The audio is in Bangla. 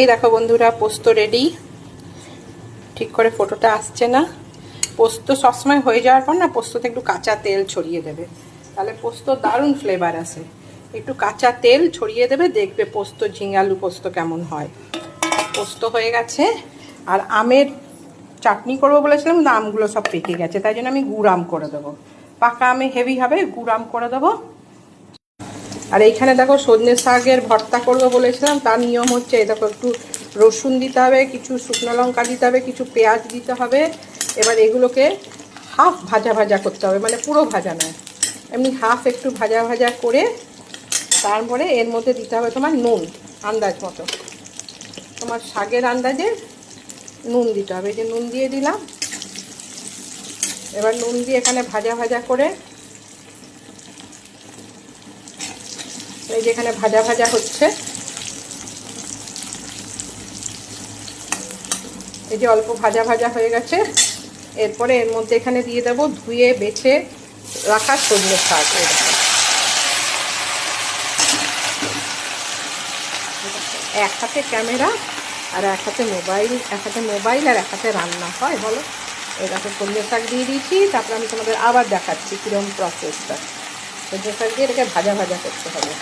এই দেখো বন্ধুরা, পোস্ত রেডি। ঠিক করে ফটোটা আসছে না। পোস্ত সবসময় হয়ে যাওয়ার পর না পোস্ততে একটু কাঁচা তেল ছড়িয়ে দেবে, তাহলে পোস্ত দারুণ ফ্লেভার আসে। একটু কাঁচা তেল ছড়িয়ে দেবে, দেখবে পোস্ত ঝিঙালু পোস্ত কেমন হয়। পোস্ত হয়ে গেছে। আর আমের চাটনি করবো বলেছিলাম, কিন্তু আমগুলো সব পেকে গেছে, তাই জন্য আমি গুড় আম করে দেবো। পাকা আমে হেভি হবে, গুড় আম করে দেবো। আর এইখানে দেখো সজনে শাকের ভর্তা করবো বলেছিলাম, তার নিয়ম হচ্ছে এই দেখো, একটু রসুন দিতে হবে, কিছু শুকনো লঙ্কা দিতে হবে, কিছু পেঁয়াজ দিতে হবে। এবার এগুলোকে হাফ ভাজা ভাজা করতে হবে, মানে পুরো ভাজা নয়, এমনি হাফ একটু ভাজা ভাজা করে তারপরে এর মধ্যে দিতে হবে তোমার নুন, আন্দাজ মতো, তোমার শাকের আন্দাজে নুন দিতে হবে। এই যে নুন দিয়ে দিলাম। এবার নুন দিয়ে এখানে ভাজা ভাজা করে, এই যে এখানে ভাজা ভাজা হচ্ছে, এই যে অল্প ভাজা ভাজা হয়ে গেছে। এরপরে এর মধ্যে এখানে দিয়ে দেবো ধুয়ে বেছে রাখা সজনে শাক। এক হাতে ক্যামেরা আর এক হাতে মোবাইল, আর এক হাতে রান্না হয় বলো। এরকম সজনে শাক দিয়ে দিয়েছি, তারপরে আমি তোমাদের আবার দেখাচ্ছি কীরকম প্রসেসটা। সজনে শাক দিয়ে এটাকে ভাজা ভাজা করতে হবে।